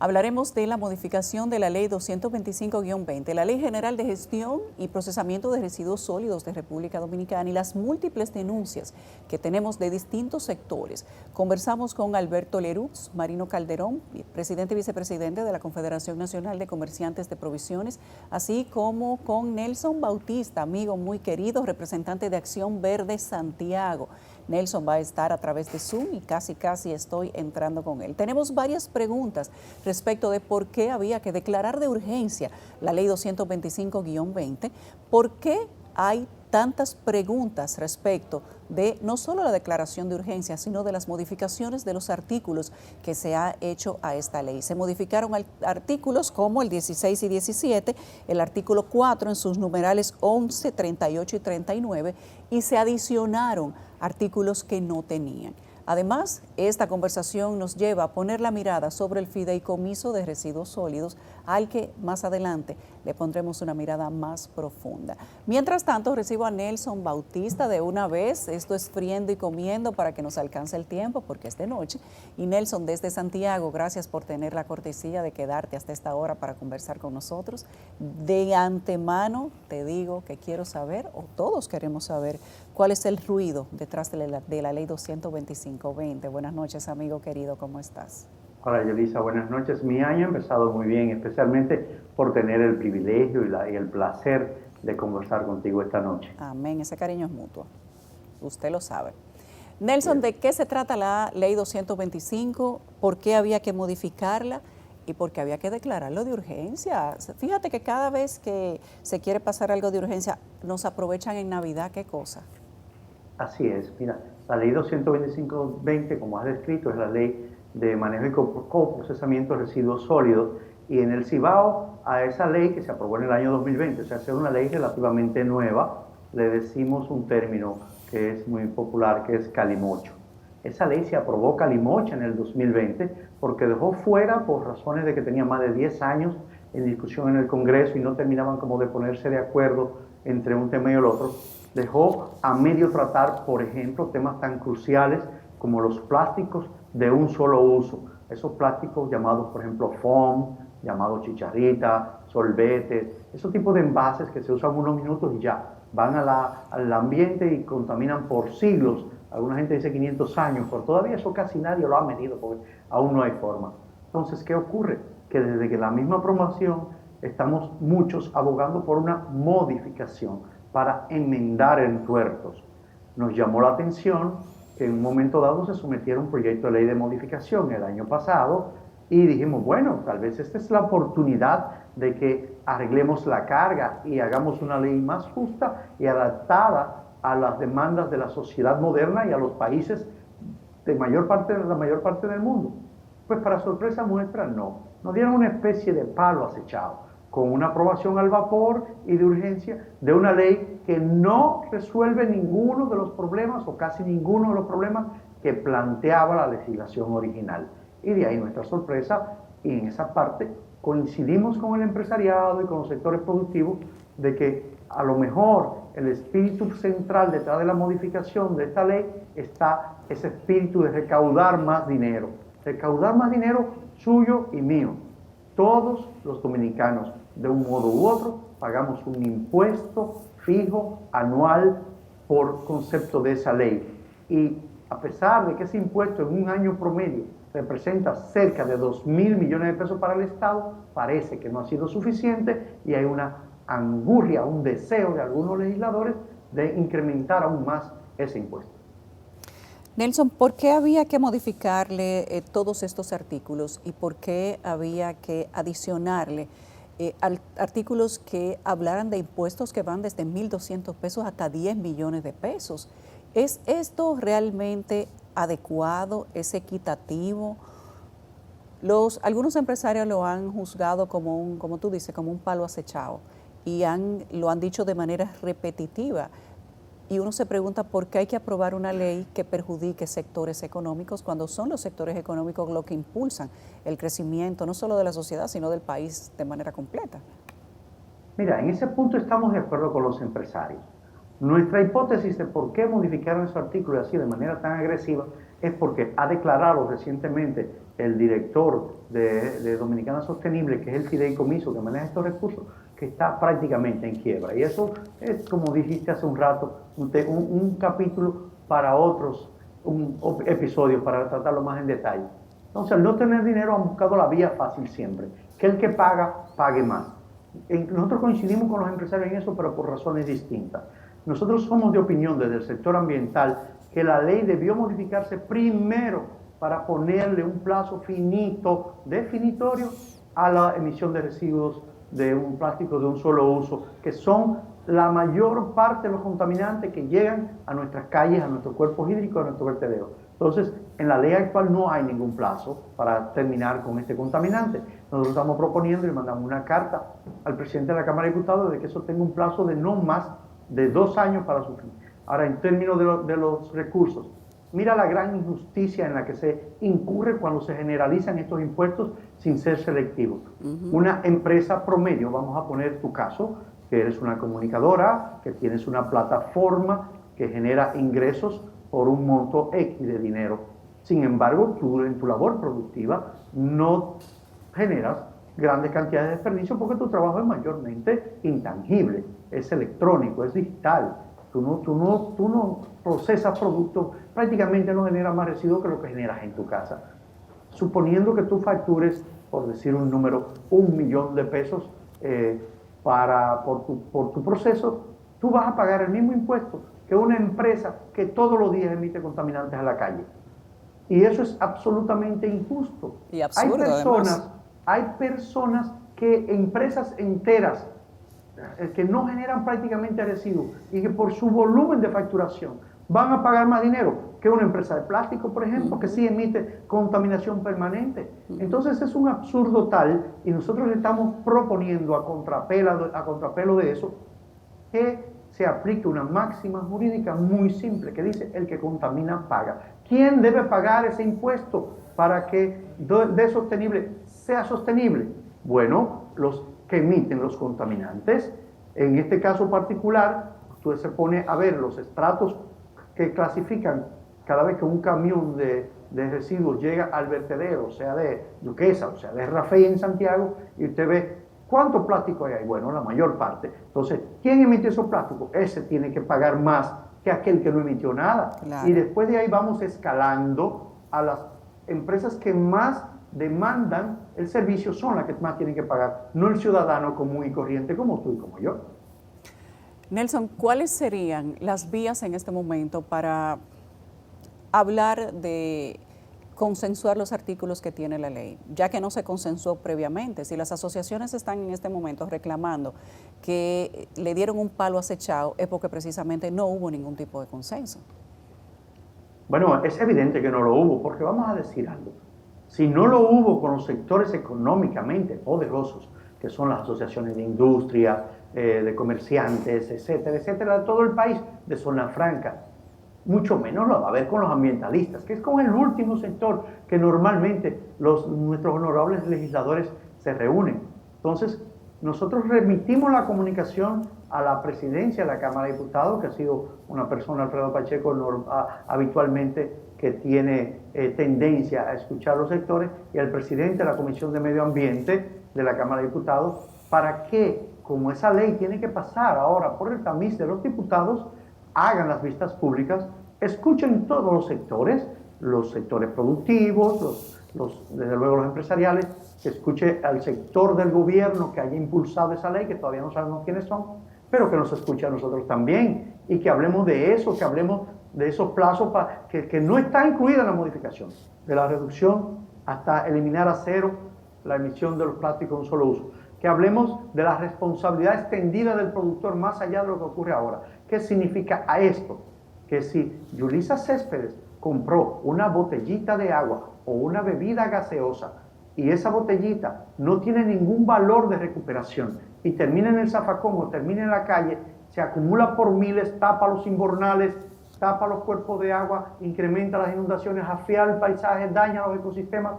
Hablaremos de la modificación de la Ley 225-20, la Ley General de Gestión y Procesamiento de Residuos Sólidos de República Dominicana y las múltiples denuncias que tenemos de distintos sectores. Conversamos con Alberto Lerux, Marino Calderón, presidente y vicepresidente de la Confederación Nacional de Comerciantes de Provisiones, así como con Nelson Bautista, amigo muy querido, representante de Acción Verde Santiago. Nelson va a estar a través de Zoom y casi estoy entrando con él. Tenemos varias preguntas respecto de por qué había que declarar de urgencia la Ley 225-20, por qué hay tantas preguntas respecto de no solo la declaración de urgencia, sino de las modificaciones de los artículos que se ha hecho a esta ley. Se modificaron artículos como el 16 y 17, el artículo 4 en sus numerales 11, 38 y 39, y se adicionaron artículos que no tenían. Además, esta conversación nos lleva a poner la mirada sobre el fideicomiso de residuos sólidos, al que más adelante le pondremos una mirada más profunda. Mientras tanto, recibo a Nelson Bautista de una vez. Esto es friendo y comiendo para que nos alcance el tiempo, porque es de noche. Y Nelson, desde Santiago, gracias por tener la cortesía de quedarte hasta esta hora para conversar con nosotros. De antemano te digo que quiero saber, o todos queremos saber, cuál es el ruido detrás de la Ley 225-20. Buenas noches, amigo querido, ¿cómo estás? Hola, Yelisa, buenas noches. Mi año ha empezado muy bien, especialmente por tener el privilegio y el placer de conversar contigo esta noche. Amén, ese cariño es mutuo. Usted lo sabe. Nelson, ¿de qué se trata la Ley 225? ¿Por qué había que modificarla? ¿Y por qué había que declararlo de urgencia? Fíjate que cada vez que se quiere pasar algo de urgencia, nos aprovechan en Navidad, ¿qué cosa? Así es, mira, la Ley 225-20, como has descrito, es la ley de manejo y coprocesamiento de residuos sólidos, y en el Cibao a esa ley que se aprobó en el año 2020, o sea, es una ley relativamente nueva, le decimos un término que es muy popular, que es calimocho. Esa ley se aprobó calimocha en el 2020 porque dejó fuera, por razones de que tenía más de 10 años en discusión en el Congreso y no terminaban como de ponerse de acuerdo entre un tema y el otro, dejó a medio tratar, por ejemplo, temas tan cruciales como los plásticos de un solo uso. Esos plásticos llamados, por ejemplo, foam, llamados chicharrita, solvetes, esos tipos de envases que se usan unos minutos y ya, van al ambiente y contaminan por siglos. Alguna gente dice 500 años, pero todavía eso casi nadie lo ha medido porque aún no hay forma. Entonces, ¿qué ocurre? Que desde que la misma aprobación estamos muchos abogando por una modificación para enmendar entuertos. Nos llamó la atención que en un momento dado se sometiera un proyecto de ley de modificación el año pasado y dijimos, bueno, tal vez esta es la oportunidad de que arreglemos la carga y hagamos una ley más justa y adaptada a las demandas de la sociedad moderna y a los países de la mayor parte del mundo. Pues para sorpresa nuestra, no. Nos dieron una especie de palo acechado, con una aprobación al vapor y de urgencia de una ley que no resuelve ninguno de los problemas o casi ninguno de los problemas que planteaba la legislación original. Y de ahí nuestra sorpresa, y en esa parte coincidimos con el empresariado y con los sectores productivos de que a lo mejor el espíritu central detrás de la modificación de esta ley está ese espíritu de recaudar más dinero suyo y mío. Todos los dominicanos, de un modo u otro, pagamos un impuesto fijo anual por concepto de esa ley. Y a pesar de que ese impuesto en un año promedio representa cerca de 2.000 millones de pesos para el Estado, parece que no ha sido suficiente y hay una angurria, un deseo de algunos legisladores de incrementar aún más ese impuesto. Nelson, ¿por qué había que modificarle todos estos artículos y por qué había que adicionarle artículos que hablaran de impuestos que van desde 1.200 pesos hasta 10 millones de pesos? ¿Es esto realmente adecuado? ¿Es equitativo? Algunos empresarios lo han juzgado como tú dices, como un palo acechado y lo han dicho de manera repetitiva. Y uno se pregunta por qué hay que aprobar una ley que perjudique sectores económicos cuando son los sectores económicos los que impulsan el crecimiento no solo de la sociedad, sino del país de manera completa. Mira, en ese punto estamos de acuerdo con los empresarios. Nuestra hipótesis de por qué modificaron ese artículo así de manera tan agresiva es porque ha declarado recientemente el director de Dominicana Sostenible, que es el fideicomiso que maneja estos recursos, que está prácticamente en quiebra. Y eso es, como dijiste hace un rato, un capítulo para otros episodios, para tratarlo más en detalle. Entonces, al no tener dinero, han buscado la vía fácil siempre, que el que paga, pague más. Nosotros coincidimos con los empresarios en eso, pero por razones distintas. Nosotros somos de opinión desde el sector ambiental que la ley debió modificarse primero para ponerle un plazo finito, definitorio, a la emisión de residuos de un plástico de un solo uso, que son la mayor parte de los contaminantes que llegan a nuestras calles, a nuestros cuerpos hídricos, a nuestros vertederos. Entonces, en la ley actual no hay ningún plazo para terminar con este contaminante. Nosotros estamos proponiendo y mandamos una carta al presidente de la Cámara de Diputados de que eso tenga un plazo de no más de 2 años para su fin. Ahora, en términos de los recursos, mira la gran injusticia en la que se incurre cuando se generalizan estos impuestos sin ser selectivos. Una empresa promedio, vamos a poner tu caso, que eres una comunicadora, que tienes una plataforma que genera ingresos por un monto X de dinero. Sin embargo, tú en tu labor productiva no generas grandes cantidades de desperdicio porque tu trabajo es mayormente intangible, es electrónico, es digital. Tú no procesas productos, prácticamente no generas más residuos que lo que generas en tu casa. Suponiendo que tú factures, por decir un número, 1 millón de pesos por tu proceso, tú vas a pagar el mismo impuesto que una empresa que todos los días emite contaminantes a la calle. Y eso es absolutamente injusto. Y absurdo, hay personas que, empresas enteras, que no generan prácticamente residuos y que por su volumen de facturación van a pagar más dinero que una empresa de plástico, por ejemplo, que sí emite contaminación permanente. Entonces es un absurdo tal, y nosotros le estamos proponiendo a contrapelo de eso, que se aplique una máxima jurídica muy simple que dice: el que contamina paga. ¿Quién debe pagar ese impuesto para que de sostenible sea sostenible? Bueno, los que emiten los contaminantes. En este caso particular, usted se pone a ver los estratos que clasifican cada vez que un camión de residuos llega al vertedero, sea de Duquesa, o sea de Rafael en Santiago, y usted ve cuánto plástico hay ahí. Bueno, la mayor parte. Entonces, ¿quién emite esos plásticos? Ese tiene que pagar más que aquel que no emitió nada. Claro. Y después de ahí vamos escalando a las empresas que más demandan el servicio, son las que más tienen que pagar, no el ciudadano común y corriente como tú y como yo. Nelson, ¿cuáles serían las vías en este momento para hablar de consensuar los artículos que tiene la ley, ya que no se consensuó previamente? Si las asociaciones están en este momento reclamando que le dieron un palo acechado, es porque precisamente no hubo ningún tipo de consenso. Bueno, es evidente que no lo hubo, porque vamos a decir algo. Si no lo hubo con los sectores económicamente poderosos, que son las asociaciones de industria, de comerciantes, etcétera, etcétera, de todo el país, de zona franca, mucho menos lo va a haber con los ambientalistas, que es con el último sector que normalmente nuestros honorables legisladores se reúnen. Entonces, nosotros remitimos la comunicación a la presidencia de la Cámara de Diputados, que ha sido una persona, Alfredo Pacheco, habitualmente que tiene tendencia a escuchar los sectores, y al presidente de la Comisión de Medio Ambiente de la Cámara de Diputados, para que, como esa ley tiene que pasar ahora por el tamiz de los diputados, hagan las vistas públicas, escuchen todos los sectores productivos, desde luego los empresariales, que escuche al sector del gobierno que haya impulsado esa ley, que todavía no sabemos quiénes son, pero que nos escuche a nosotros también, y que hablemos de eso, que hablemos de esos plazos que no está incluida en la modificación, de la reducción hasta eliminar a cero la emisión de los plásticos de un solo uso. Que hablemos de la responsabilidad extendida del productor más allá de lo que ocurre ahora. ¿Qué significa a esto? Que si Yulisa Céspedes compró una botellita de agua o una bebida gaseosa y esa botellita no tiene ningún valor de recuperación y termina en el zafacón o termina en la calle, se acumula por miles, tapa los invernales, tapa los cuerpos de agua, incrementa las inundaciones, afea el paisaje, daña los ecosistemas.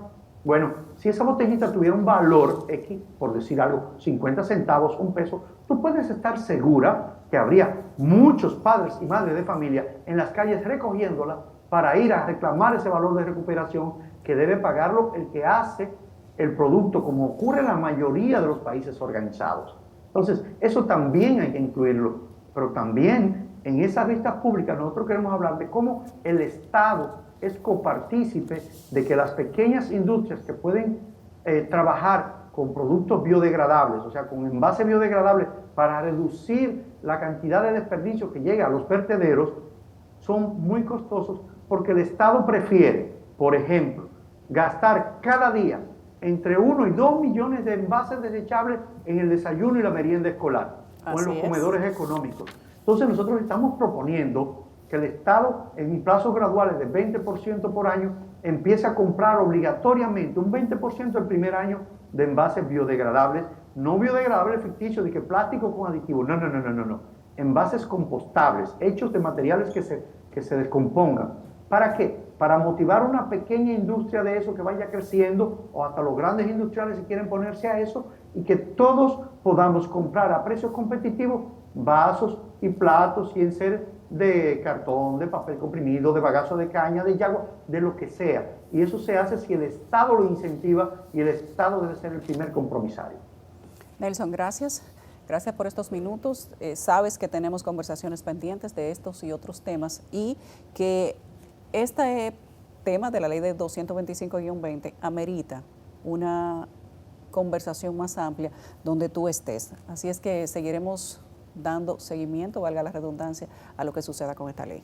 Bueno, si esa botellita tuviera un valor X, por decir algo, 50 centavos, un peso, tú puedes estar segura que habría muchos padres y madres de familia en las calles recogiéndola para ir a reclamar ese valor de recuperación que debe pagarlo el que hace el producto, como ocurre en la mayoría de los países organizados. Entonces, eso también hay que incluirlo, pero también en esas vistas públicas nosotros queremos hablar de cómo el Estado es copartícipe de que las pequeñas industrias que pueden trabajar con productos biodegradables, o sea, con envases biodegradables para reducir la cantidad de desperdicio que llega a los vertederos, son muy costosos porque el Estado prefiere, por ejemplo, gastar cada día entre 1 y 2 millones de envases desechables en el desayuno y la merienda escolar, o en los comedores económicos. Entonces nosotros estamos proponiendo que el Estado, en plazos graduales de 20% por año, empiece a comprar obligatoriamente un 20% el primer año de envases biodegradables, no biodegradables ficticios de que plástico con aditivos, no. Envases compostables, hechos de materiales que se descompongan. ¿Para qué? Para motivar una pequeña industria de eso que vaya creciendo, o hasta los grandes industriales si quieren ponerse a eso, y que todos podamos comprar a precios competitivos vasos y platos y enseres de cartón, de papel comprimido, de bagazo de caña, de yagua, de lo que sea. Y eso se hace si el Estado lo incentiva, y el Estado debe ser el primer compromisario. Nelson, gracias. Gracias por estos minutos. Sabes que tenemos conversaciones pendientes de estos y otros temas, y que este tema de la ley de 225-20 amerita una conversación más amplia donde tú estés. Así es que seguiremos dando seguimiento, valga la redundancia, a lo que suceda con esta ley.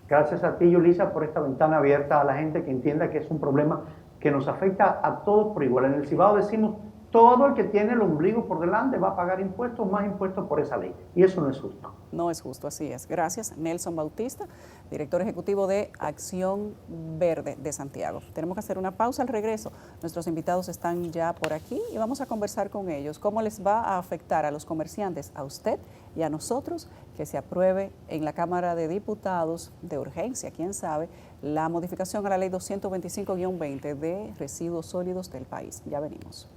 Gracias a ti, Yulisa, por esta ventana abierta a la gente que entienda que es un problema que nos afecta a todos por igual. En el Cibao decimos, todo el que tiene el ombligo por delante va a pagar impuestos, más impuestos por esa ley. Y eso no es justo. No es justo, así es. Gracias, Nelson Bautista, director ejecutivo de Acción Verde de Santiago. Tenemos que hacer una pausa. Al regreso, nuestros invitados están ya por aquí y vamos a conversar con ellos. ¿Cómo les va a afectar a los comerciantes, a usted y a nosotros, que se apruebe en la Cámara de Diputados de urgencia, quién sabe, la modificación a la ley 225-20 de residuos sólidos del país? Ya venimos.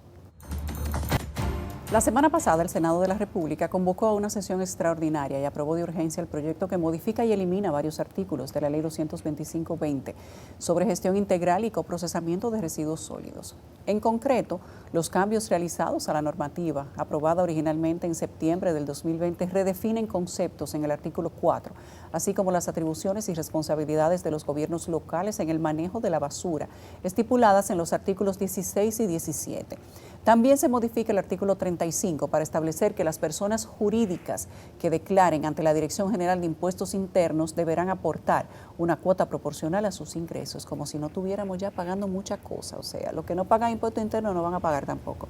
La semana pasada, el Senado de la República convocó a una sesión extraordinaria y aprobó de urgencia el proyecto que modifica y elimina varios artículos de la Ley 225-20 sobre gestión integral y coprocesamiento de residuos sólidos. En concreto, los cambios realizados a la normativa, aprobada originalmente en septiembre del 2020, redefinen conceptos en el artículo 4, así como las atribuciones y responsabilidades de los gobiernos locales en el manejo de la basura, estipuladas en los artículos 16 y 17. También se modifica el artículo 35 para establecer que las personas jurídicas que declaren ante la Dirección General de Impuestos Internos deberán aportar una cuota proporcional a sus ingresos, como si no estuviéramos ya pagando mucha cosa. O sea, los que no pagan impuestos internos no van a pagar tampoco.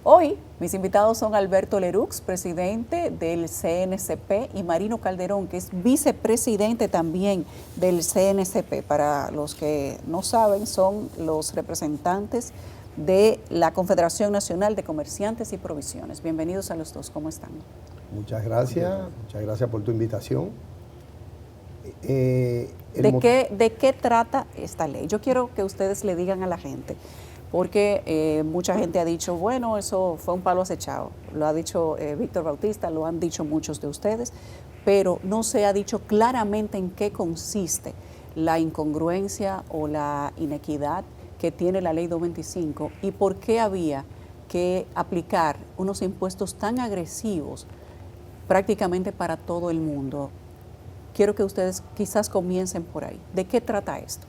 Hoy, mis invitados son Alberto Lerux, presidente del CNCP, y Marino Calderón, que es vicepresidente también del CNCP. Para los que no saben, son los representantes de la Confederación Nacional de Comerciantes y Provisiones. Bienvenidos a los dos, ¿cómo están? Muchas gracias por tu invitación. ¿De qué trata esta ley? Yo quiero que ustedes le digan a la gente, porque mucha gente ha dicho, bueno, eso fue un palo acechado, lo ha dicho Víctor Bautista, lo han dicho muchos de ustedes, pero no se ha dicho claramente en qué consiste la incongruencia o la inequidad que tiene la ley 225 y por qué había que aplicar unos impuestos tan agresivos prácticamente para todo el mundo. Quiero que ustedes quizás comiencen por ahí. ¿De qué trata esto?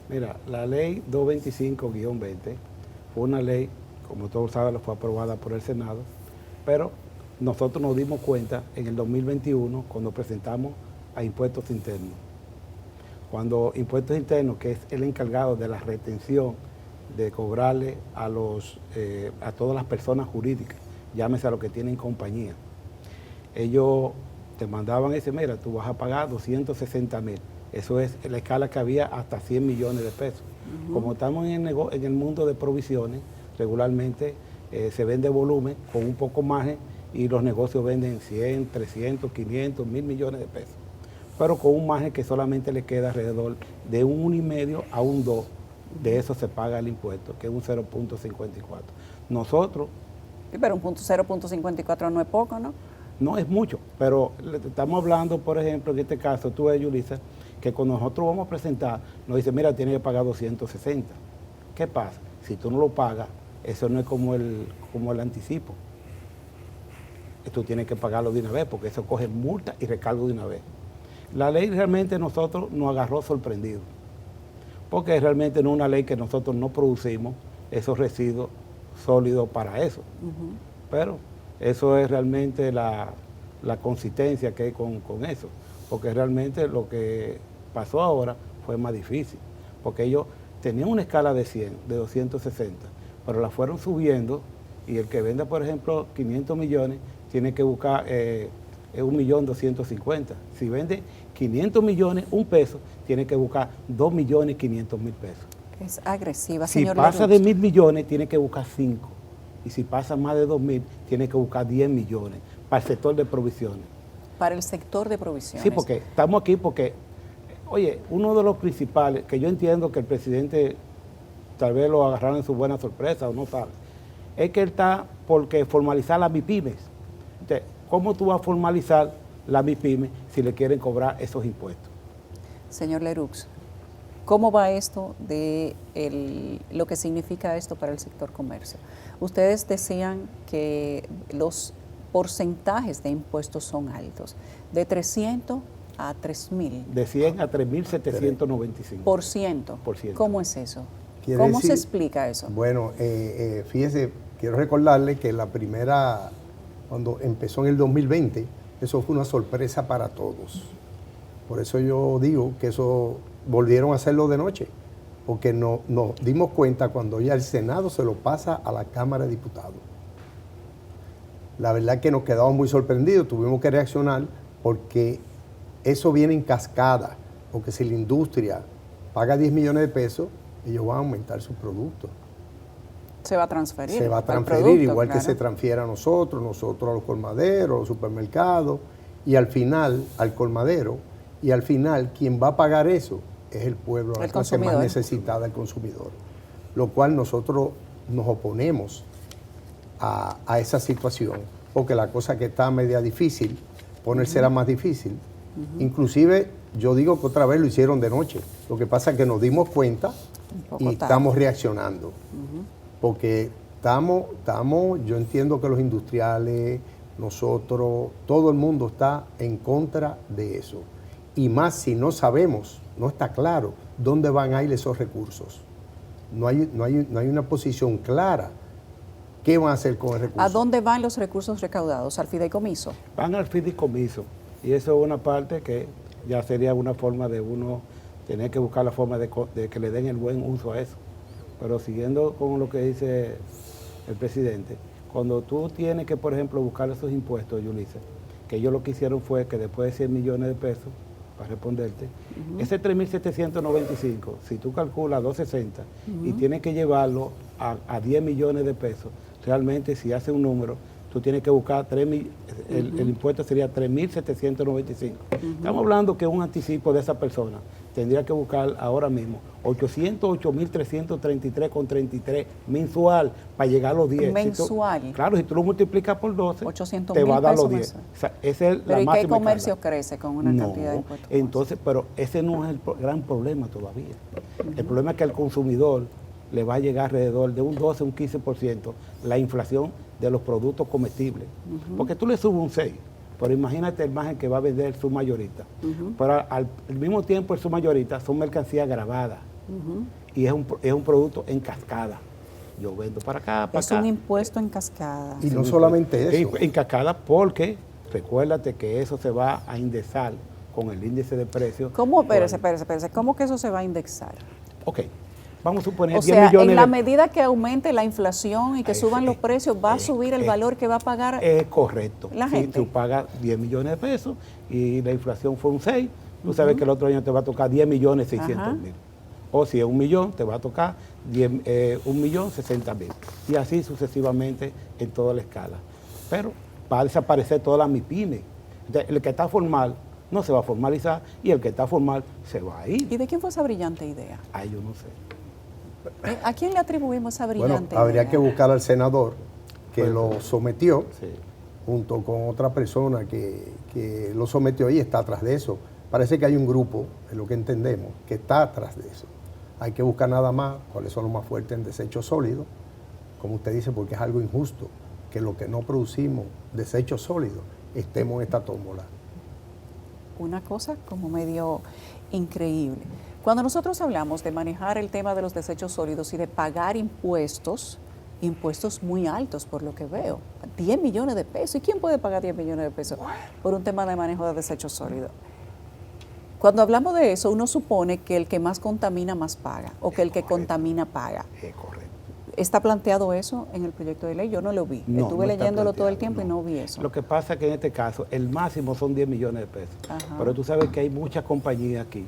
Mira, la ley 225-20 fue una ley, como todos saben, fue aprobada por el Senado, pero nosotros nos dimos cuenta en el 2021 cuando presentamos a Impuestos Internos. Cuando Impuestos Internos, que es el encargado de la retención de cobrarle a todas las personas jurídicas, llámese a los que tienen compañía, ellos te mandaban ese, mira, tú vas a pagar 260,000. Eso es la escala que había hasta 100 millones de pesos. Como estamos en el mundo de provisiones, regularmente se vende volumen con un poco margen y los negocios venden 100, 300, 500, 1.000 millones de pesos. Pero con un margen que solamente le queda alrededor de un 1,5 a un 2, de eso se paga el impuesto, que es un 0.54. Nosotros... Pero un 0.54 no es poco, ¿no? No es mucho, pero estamos hablando, por ejemplo, en este caso, tú ves, Yulisa, que cuando nosotros vamos a presentar, nos dice, mira, tienes que pagar 260. ¿Qué pasa? Si tú no lo pagas, eso no es como el anticipo. Tú tienes que pagarlo de una vez, porque eso coge multa y recargo de una vez. La ley realmente nosotros nos agarró sorprendidos, porque realmente no es una ley que nosotros no producimos esos residuos sólidos para eso. Pero eso es realmente la consistencia que hay con eso, porque realmente lo que pasó ahora fue más difícil, porque ellos tenían una escala de 100, de 260, pero la fueron subiendo, y el que venda, por ejemplo, 500 millones, tiene que buscar 1.250.000. Si vende 500 millones, $1, tiene que buscar 2.500.000 pesos. Es agresiva, si señor pasa Leroux. de 1.000 millones, tiene que buscar 5. Y si pasa más de 2.000, tiene que buscar 10 millones para el sector de provisiones. Para el sector de provisiones. Sí, porque estamos aquí porque, oye, uno de los principales, que yo entiendo que el presidente tal vez lo agarraron en su buena sorpresa o no sabe, es que él está porque formalizar las MIPYMES. Entonces, ¿cómo tú vas a formalizar las MIPYMES si le quieren cobrar esos impuestos? Señor Leroux, ¿cómo va esto de lo que significa esto para el sector comercio? Ustedes decían que los porcentajes de impuestos son altos, de 300 a 3.000. De 100 a 3.795. Por ciento. ¿Cómo es eso? ¿Cómo se explica eso? Bueno, fíjese, quiero recordarle que cuando empezó en el 2020, eso fue una sorpresa para todos. Por eso yo digo que eso volvieron a hacerlo de noche, porque nos dimos cuenta cuando ya el Senado se lo pasa a la Cámara de Diputados. La verdad es que nos quedamos muy sorprendidos, tuvimos que reaccionar porque eso viene en cascada, porque si la industria paga 10 millones de pesos, ellos van a aumentar sus productos. Se va a transferir. Se va a transferir, producto, igual claro, que se transfiere a nosotros a los colmaderos, a los supermercados, y al final, al colmadero, y al final, quien va a pagar eso es el pueblo, la clase más necesitada, el consumidor. Lo cual nosotros nos oponemos a esa situación, porque la cosa que está media difícil, ponérsela más difícil. Inclusive, yo digo que otra vez lo hicieron de noche. Lo que pasa es que nos dimos cuenta y estamos reaccionando. Porque yo entiendo que los industriales, nosotros, todo el mundo está en contra de eso. Y más si no sabemos, no está claro dónde van a ir esos recursos. No hay una posición clara. ¿Qué van a hacer con el recurso? ¿A dónde van los recursos recaudados? ¿Al fideicomiso? Van al fideicomiso. Y eso es una parte que ya sería una forma de uno tener que buscar la forma de que le den el buen uso a eso. Pero siguiendo con lo que dice el presidente, cuando tú tienes que, por ejemplo, buscar esos impuestos, Yulisa, que ellos lo que hicieron fue que después de 100 millones de pesos, para responderte, ese 3.795, si tú calculas 260 y tienes que llevarlo a 10 millones de pesos, realmente si hace un número, tú tienes que buscar el impuesto sería 3.795. Estamos hablando que un anticipo de esa persona tendría que buscar ahora mismo 808.333,33 mensual para llegar a los 10. Mensual. Claro, si tú lo multiplicas por 12, 800 te va a dar los 10. Mensual. O sea, esa es pero la ¿y máxima qué comercio carga. crece con una cantidad de impuestos? Entonces, pero ese no es el gran problema todavía. El problema es que al consumidor le va a llegar alrededor de un 12, un 15% la inflación de los productos comestibles. Porque tú le subes un 6%. Pero imagínate el margen que va a vender su mayorista. Pero al mismo tiempo el su mayorista son mercancías grabadas. Y es un producto en cascada. Yo vendo para acá, para acá. Es un impuesto en cascada. Y no solamente eso. En cascada porque recuérdate que eso se va a indexar con el índice de precios. ¿Cómo? Espérese. ¿Cómo que eso se va a indexar? Ok. Vamos a suponer o 10 sea, millones en la medida que aumente la inflación y que suban los precios, ¿va a subir el valor que va a pagar correcto. la gente? Si tú pagas 10 millones de pesos y la inflación fue un 6, tú sabes que el otro año te va a tocar 10.600.000. O si es 1 millón, te va a tocar 1.060.000. Y así sucesivamente en toda la escala. Pero va a desaparecer toda la MIPYME. Entonces, el que está formal no se va a formalizar y el que está formal se va a ir. ¿Y de quién fue esa brillante idea? Ay, yo no sé. ¿A quién le atribuimos esa brillante idea? Habría que buscar al senador que lo sometió, sí, junto con otra persona que lo sometió y está atrás de eso. Parece que hay un grupo, es lo que entendemos, que está atrás de eso. Hay que buscar nada más cuáles son los más fuertes en desechos sólidos, como usted dice, porque es algo injusto que lo que no producimos, desechos sólidos, estemos en esta tómbola. Una cosa como medio increíble. Cuando nosotros hablamos de manejar el tema de los desechos sólidos y de pagar impuestos muy altos por lo que veo, 10 millones de pesos. ¿Y quién puede pagar 10 millones de pesos por un tema de manejo de desechos sólidos? Cuando hablamos de eso, uno supone que el que más contamina más paga, o que el que contamina paga. Es correcto. ¿Está planteado eso en el proyecto de ley? Yo no lo vi. Estuve leyéndolo todo el tiempo y no vi eso. Lo que pasa es que en este caso el máximo son 10 millones de pesos. Ajá. Pero tú sabes que hay muchas compañías aquí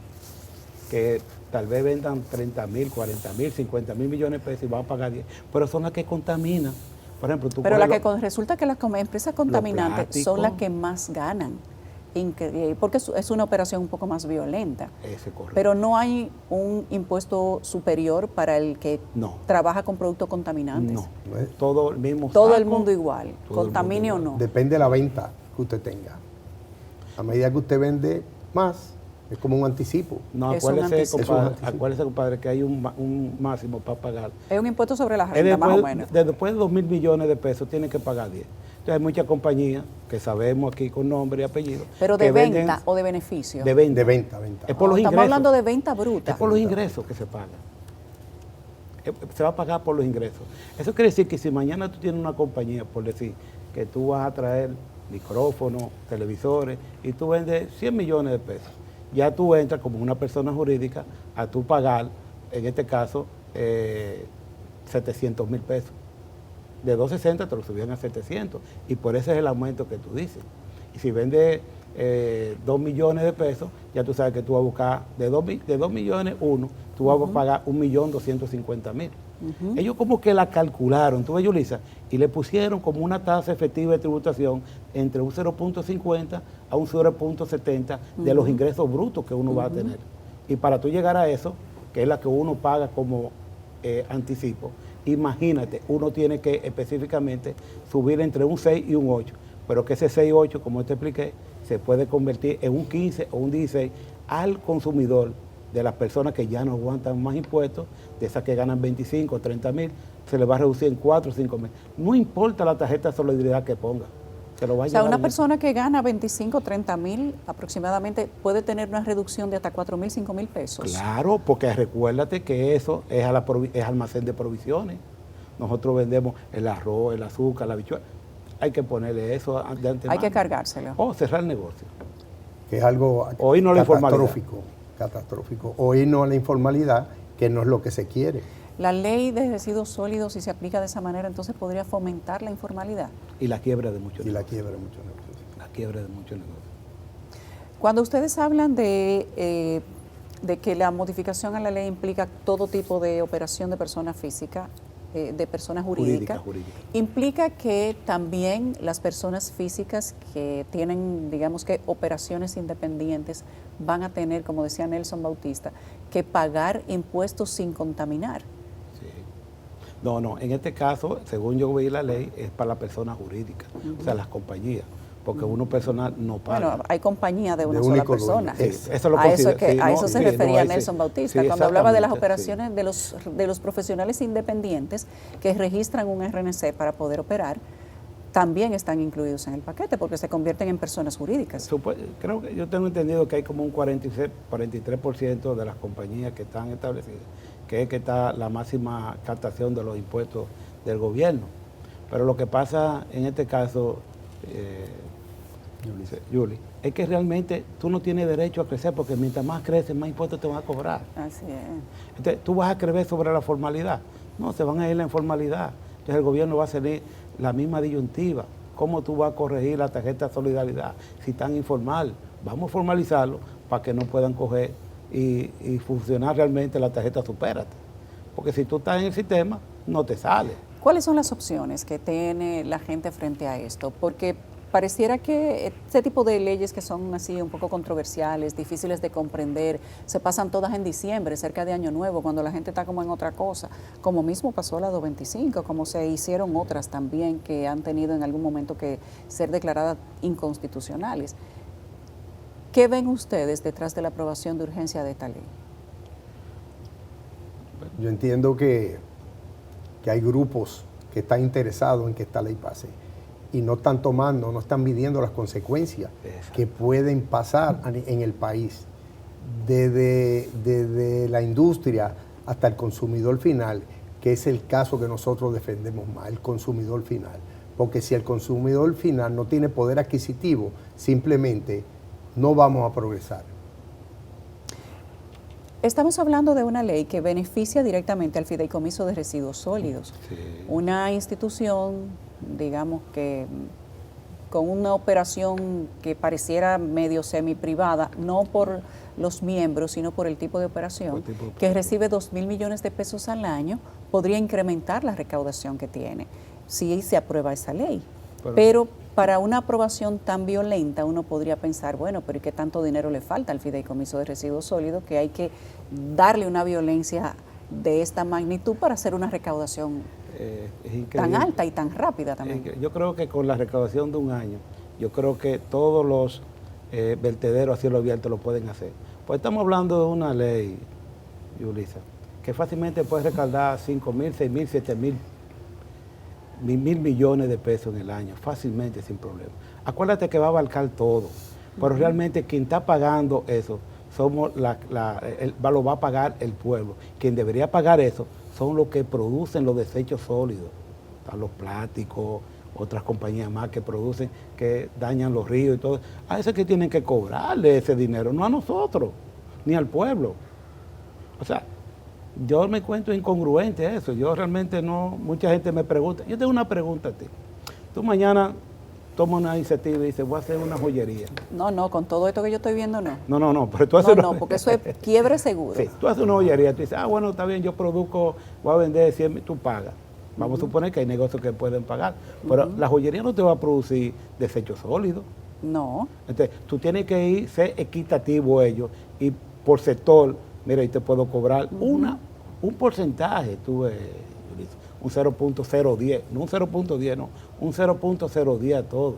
que tal vez vendan 30.000, 40.000, 50.000 millones de pesos y van a pagar 10. Pero son las que contaminan. Por ejemplo, tú resulta que las empresas contaminantes son las que más ganan. Porque es una operación un poco más violenta. Ese correcto. Pero no hay un impuesto superior para el que trabaja con productos contaminantes. No, todo el mismo. Todo el mundo igual, contamine o no. Depende de la venta que usted tenga. A medida que usted vende más, es como un anticipo. No, acuérdese, compadre, que hay un máximo para pagar. Es un impuesto sobre la renta, más o menos. Después de 2.000 millones de pesos, tiene que pagar 10. Entonces hay muchas compañías que sabemos aquí con nombre y apellido. ¿Pero de venta o de beneficio? De venta. De venta. Es por los ingresos. Estamos hablando de venta bruta. Es por los ingresos que se pagan. Se va a pagar por los ingresos. Eso quiere decir que si mañana tú tienes una compañía, por decir, que tú vas a traer micrófonos, televisores, y tú vendes 100 millones de pesos, ya tú entras como una persona jurídica a tú pagar, en este caso, 700.000 pesos. De 260 te lo subían a 700 y por ese es el aumento que tú dices. Y si vendes 2 millones de pesos, ya tú sabes que tú vas a buscar de 2 millones, tú vas a pagar 1.250.000. Ellos como que la calcularon, tú ves, Yulisa, y le pusieron como una tasa efectiva de tributación entre un 0.50 a un 0.70 de los ingresos brutos que uno va a tener. Y para tú llegar a eso, que es la que uno paga como anticipo, imagínate, uno tiene que específicamente subir entre un 6 y un 8, pero que ese 6 8, como te expliqué, se puede convertir en un 15 o un 16 al consumidor de las personas que ya no aguantan más impuestos, de esas que ganan 25 o 30.000, se les va a reducir en 4 o 5.000. No importa la tarjeta de solidaridad que ponga. O sea, una persona que gana 25 o 30.000 aproximadamente puede tener una reducción de hasta 4.000, 5.000 pesos. Claro, porque recuérdate que eso es almacén de provisiones. Nosotros vendemos el arroz, el azúcar, la habichuela. Hay que ponerle eso de antemano. Hay que cargárselo. O cerrar el negocio. Que es algo catastrófico. O irnos a la informalidad, que no es lo que se quiere. La ley de residuos sólidos, si se aplica de esa manera, entonces podría fomentar la informalidad. Y la quiebra de muchos negocios. La quiebra de muchos negocios. Cuando ustedes hablan de que la modificación a la ley implica todo tipo de operación de persona física, de persona jurídica, implica que también las personas físicas que tienen, digamos que, operaciones independientes van a tener, como decía Nelson Bautista, que pagar impuestos sin contaminar. No, en este caso, según yo vi la ley, es para la persona jurídica, o sea, las compañías, porque uno personal no paga. Bueno, hay compañía de una sola persona. A eso se refería Nelson Bautista, cuando hablaba de las operaciones de los profesionales independientes que registran un RNC para poder operar, también están incluidos en el paquete porque se convierten en personas jurídicas. Creo que yo tengo entendido que hay como un 43% de las compañías que están establecidas, que es que está la máxima captación de los impuestos del gobierno. Pero lo que pasa en este caso, Yuli, es que realmente tú no tienes derecho a crecer porque mientras más creces, más impuestos te van a cobrar. Así es. Entonces, ¿tú vas a creer sobre la formalidad? No, se van a ir a la informalidad. Entonces, el gobierno va a hacer la misma disyuntiva. ¿Cómo tú vas a corregir la tarjeta de solidaridad si tan informal? Vamos a formalizarlo para que no puedan coger y funcionar realmente la tarjeta Supérate. Porque si tú estás en el sistema, no te sale. ¿Cuáles son las opciones que tiene la gente frente a esto? Porque pareciera que este tipo de leyes que son así un poco controversiales, difíciles de comprender, se pasan todas en diciembre, cerca de Año Nuevo, cuando la gente está como en otra cosa, como mismo pasó la 225, como se hicieron otras también que han tenido en algún momento que ser declaradas inconstitucionales. ¿Qué ven ustedes detrás de la aprobación de urgencia de esta ley? Yo entiendo que hay grupos que están interesados en que esta ley pase y no están tomando, no están midiendo las consecuencias que pueden pasar en el país, desde la industria hasta el consumidor final, que es el caso que nosotros defendemos más, el consumidor final. Porque si el consumidor final no tiene poder adquisitivo, simplemente no vamos a progresar. Estamos hablando de una ley que beneficia directamente al Fideicomiso de Residuos Sólidos, una institución, digamos que con una operación que pareciera medio semi-privada, no por los miembros, sino por el tipo de operación, que recibe 2.000 millones de pesos al año, podría incrementar la recaudación que tiene, si se aprueba esa ley. Pero para una aprobación tan violenta uno podría pensar, bueno, pero ¿y qué tanto dinero le falta al Fideicomiso de Residuos Sólidos que hay que darle una violencia de esta magnitud para hacer una recaudación tan alta y tan rápida también? Yo creo que con la recaudación de un año, yo creo que todos los vertederos a cielo abierto lo pueden hacer. Pues estamos hablando de una ley, Yulisa, que fácilmente puede recaudar 5.000, 6.000, 7.000 mil millones de pesos en el año, fácilmente, sin problema. Acuérdate que va a abarcar todo, pero realmente quien está pagando eso, lo va a pagar el pueblo. Quien debería pagar eso son los que producen los desechos sólidos, los plásticos, otras compañías más que producen, que dañan los ríos y todo. A esos que tienen que cobrarle ese dinero, no a nosotros, ni al pueblo. O sea, yo me encuentro incongruente eso. Yo realmente no, mucha gente me pregunta. Yo tengo una pregunta a ti. Tú mañana tomas una iniciativa y dices, voy a hacer una joyería. No, con todo esto que yo estoy viendo, no. No, pero tú haces porque eso es quiebre seguro. Sí, tú haces una joyería, tú dices, bueno, está bien, yo produzco, voy a vender 100, tú pagas. Vamos a suponer que hay negocios que pueden pagar, pero la joyería no te va a producir desechos sólidos. No. Entonces, tú tienes que ser equitativo ellos y por sector, mira, y te puedo cobrar un porcentaje, un 0.010, no un 0.10, no, un 0.010 a todo.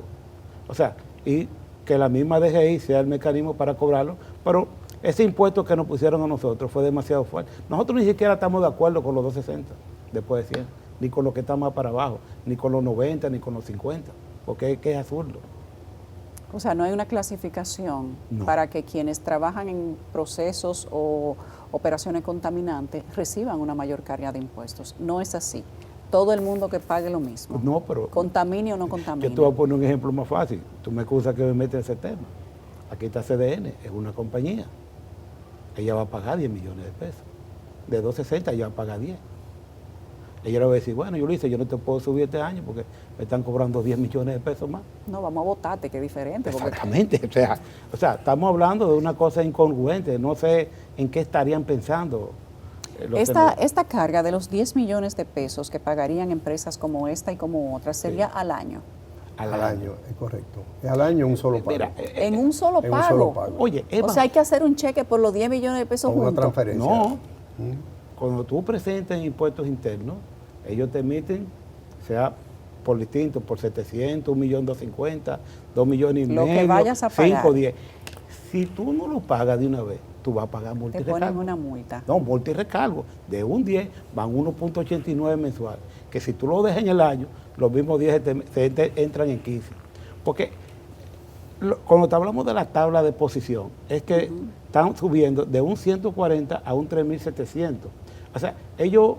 O sea, y que la misma DGI sea el mecanismo para cobrarlo, pero ese impuesto que nos pusieron a nosotros fue demasiado fuerte. Nosotros ni siquiera estamos de acuerdo con los 260 después de 100, ni con lo que está más para abajo, ni con los 90, ni con los 50, porque es absurdo. O sea, no hay una clasificación para que quienes trabajan en procesos o operaciones contaminantes reciban una mayor carga de impuestos. No es así. Todo el mundo que pague lo mismo. No, pero contamine o no contamine. Yo te voy a poner un ejemplo más fácil. Tú me excusas que me metes en ese tema. Aquí está CDN, es una compañía. Ella va a pagar 10 millones de pesos. De 260 ella va a pagar 10. Ella le va a decir, bueno, Yulisa, yo no te puedo subir este año porque me están cobrando 10 millones de pesos más. No, vamos a votarte, que es diferente. Exactamente. O sea, estamos hablando de una cosa incongruente. No sé en qué estarían pensando. Esta carga de los 10 millones de pesos que pagarían empresas como esta y como otras sería al año. Al año, es correcto. Es al año en un solo pago. Mira, en un solo pago. Oye, Eva, o sea, hay que hacer un cheque por los 10 millones de pesos juntos. Una transferencia. No. Cuando tú presentas impuestos internos, ellos te emiten, sea por distinto, por 700, 1.250.000, 2 millones y medio, lo que vayas a pagar. 5, 10. Si tú no lo pagas de una vez, tú vas a pagar multa y recargo. Te ponen una multa. No, multa y recargo. De un 10 van 1.89 mensual. Que si tú lo dejas en el año, los mismos 10 entran en 15. Porque cuando hablamos de la tabla de posición, es que están subiendo de un 140 a un 3.700. O sea, ellos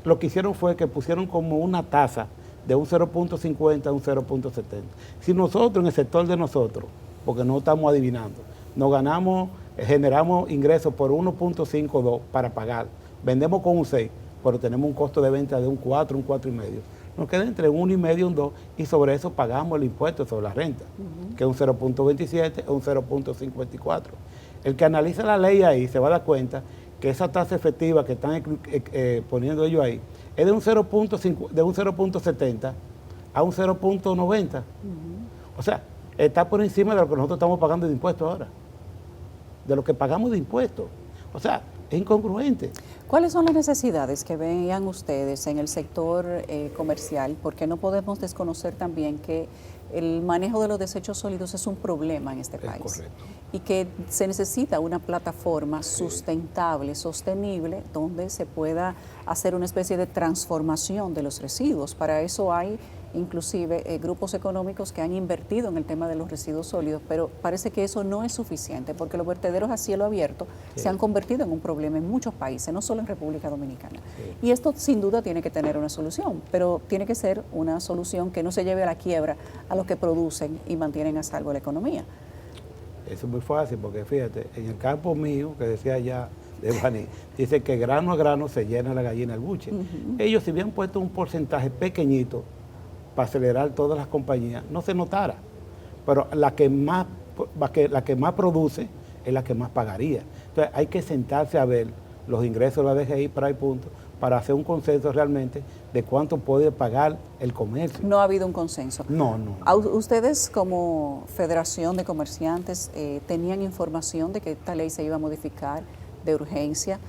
lo que hicieron fue que pusieron como una tasa de un 0.50 a un 0.70. Si nosotros, en el sector de nosotros, porque no estamos adivinando, generamos ingresos por 1.52 para pagar, vendemos con un 6, pero tenemos un costo de venta de un 4, un 4,5. Nos queda entre un 1,5 y un 2, y sobre eso pagamos el impuesto sobre la renta, que es un 0.27 o un 0.54. El que analiza la ley ahí se va a dar cuenta que esa tasa efectiva que están poniendo ellos ahí es de un 0.70 a un 0.90. O sea, está por encima de lo que nosotros estamos pagando de impuestos ahora, de lo que pagamos de impuestos. O sea, es incongruente. ¿Cuáles son las necesidades que vean ustedes en el sector comercial? Porque no podemos desconocer también que el manejo de los desechos sólidos es un problema en este país. Correcto. Y que se necesita una plataforma sustentable, sostenible, donde se pueda hacer una especie de transformación de los residuos. Para eso hay inclusive grupos económicos que han invertido en el tema de los residuos sólidos, pero parece que eso no es suficiente porque los vertederos a cielo abierto se han convertido en un problema en muchos países, no solo en República Dominicana. Y esto sin duda tiene que tener una solución, pero tiene que ser una solución que no se lleve a la quiebra a los que producen y mantienen a salvo la economía. Eso es muy fácil porque fíjate, en el campo mío, que decía ya de Baní, dice que grano a grano se llena la gallina el buche. Ellos si habían puesto un porcentaje pequeñito para acelerar todas las compañías, no se notara. Pero la que más produce es la que más pagaría. Entonces hay que sentarse a ver los ingresos de la DGI para el punto, para hacer un consenso realmente de cuánto puede pagar el comercio. No ha habido un consenso. No. ¿Ustedes como Federación de Comerciantes tenían información de que esta ley se iba a modificar de urgencia?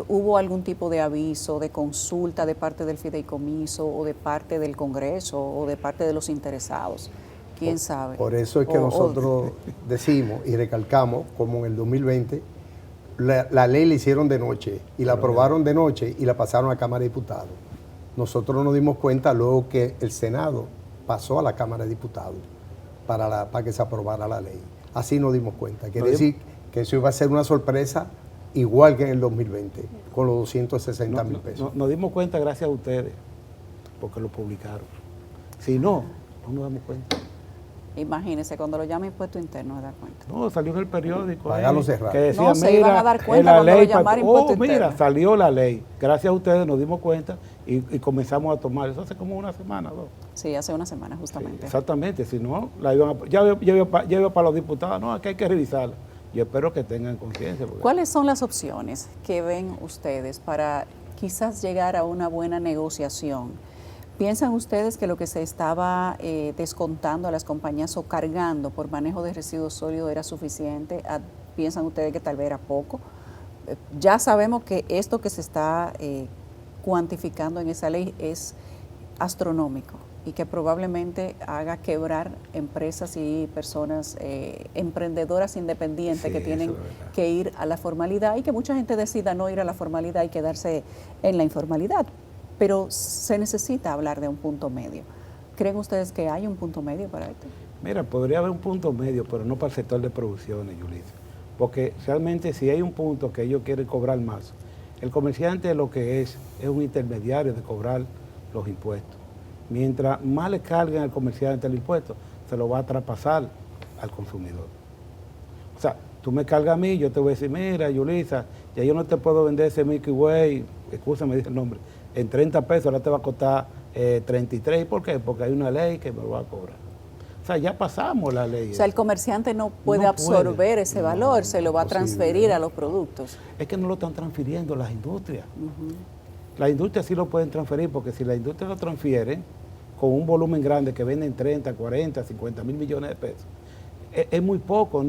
¿Hubo algún tipo de aviso, de consulta de parte del fideicomiso o de parte del Congreso o de parte de los interesados? ¿Quién sabe? Por eso es que nosotros decimos y recalcamos, como en el 2020, la ley la hicieron de noche y la aprobaron de noche y la pasaron a la Cámara de Diputados. Nosotros nos dimos cuenta luego que el Senado pasó a la Cámara de Diputados para que se aprobara la ley. Así nos dimos cuenta. Quiere decir que eso iba a ser una sorpresa igual que en el 2020, con los 260,000 pesos. Nos dimos cuenta gracias a ustedes, porque lo publicaron. Si no nos damos cuenta. Imagínese, cuando lo llama Impuesto Interno, se da cuenta. No, salió en el periódico. Cerrado. Que decía, no, se iban a dar cuenta la cuando ley lo llamara Impuesto Interno. Salió la ley. Gracias a ustedes nos dimos cuenta y comenzamos a tomar. Eso hace como una semana, ¿no? Sí, hace una semana justamente. Sí, exactamente. Si no, ya iba para los diputados. No, aquí hay que revisarla. Yo espero que tengan conciencia. ¿Cuáles son las opciones que ven ustedes para quizás llegar a una buena negociación? ¿Piensan ustedes que lo que se estaba descontando a las compañías o cargando por manejo de residuos sólidos era suficiente? ¿Piensan ustedes que tal vez era poco? Ya sabemos que esto que se está cuantificando en esa ley es astronómico y que probablemente haga quebrar empresas y personas emprendedoras independientes que tienen que ir a la formalidad y que mucha gente decida no ir a la formalidad y quedarse en la informalidad. Pero se necesita hablar de un punto medio. ¿Creen ustedes que hay un punto medio para esto? Mira, podría haber un punto medio, pero no para el sector de producciones, Yulisa. Porque realmente si hay un punto que ellos quieren cobrar más, el comerciante lo que es un intermediario de cobrar los impuestos. Mientras más le carguen al comerciante el impuesto, se lo va a traspasar al consumidor. O sea, tú me cargas a mí, yo te voy a decir, mira, Yulisa, ya yo no te puedo vender ese Milky Way, escúchame, dice el nombre, en 30 pesos, ahora te va a costar 33. ¿Por qué? Porque hay una ley que me lo va a cobrar. O sea, ya pasamos la ley. O sea, el comerciante no puede absorber ese valor, se lo va a transferir a los productos. Es que no lo están transfiriendo las industrias. Las industrias sí lo pueden transferir, porque si la industria lo transfiere con un volumen grande que venden 30, 40, 50 mil millones de pesos, es muy poco.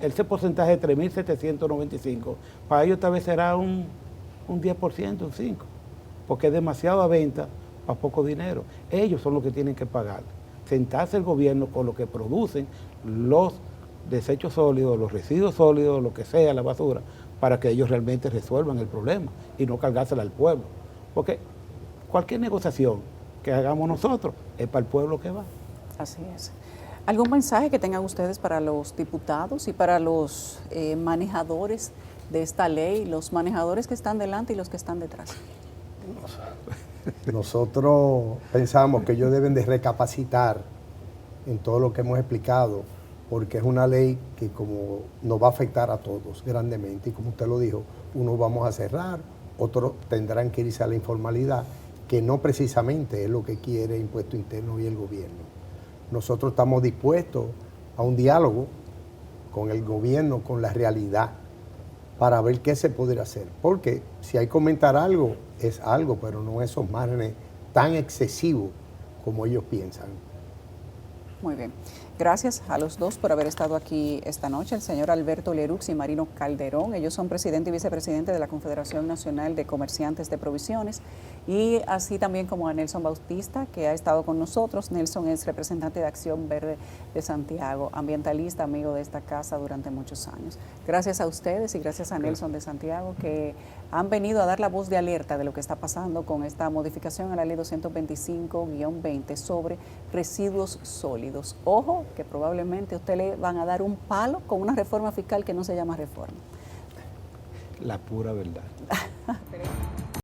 Ese porcentaje de 3.795, para ellos tal vez será un 10%, un 5%. Porque es demasiado a venta para poco dinero. Ellos son los que tienen que pagar. Sentarse el gobierno con lo que producen los desechos sólidos, los residuos sólidos, lo que sea, la basura, para que ellos realmente resuelvan el problema y no cargársela al pueblo. Porque cualquier negociación que hagamos nosotros es para el pueblo que va. Así es. ¿Algún mensaje que tengan ustedes para los diputados y para los manejadores de esta ley, los manejadores que están delante y los que están detrás? Nosotros pensamos que ellos deben de recapacitar en todo lo que hemos explicado, porque es una ley que como nos va a afectar a todos grandemente, y como usted lo dijo, unos vamos a cerrar, otros tendrán que irse a la informalidad, que no precisamente es lo que quiere Impuesto Interno y el gobierno. Nosotros estamos dispuestos a un diálogo con el gobierno, con la realidad, para ver qué se podría hacer. Porque si hay que comentar algo, es algo, pero no esos márgenes tan excesivos como ellos piensan. Muy bien. Gracias a los dos por haber estado aquí esta noche, el señor Alberto Lerux y Marino Calderón. Ellos son presidente y vicepresidente de la Confederación Nacional de Comerciantes de Provisiones y así también como a Nelson Bautista, que ha estado con nosotros. Nelson es representante de Acción Verde de Santiago, ambientalista, amigo de esta casa durante muchos años. Gracias a ustedes y gracias a Nelson de Santiago, que han venido a dar la voz de alerta de lo que está pasando con esta modificación a la ley 225-20 sobre residuos sólidos. Ojo, que probablemente a usted le van a dar un palo con una reforma fiscal que no se llama reforma. La pura verdad.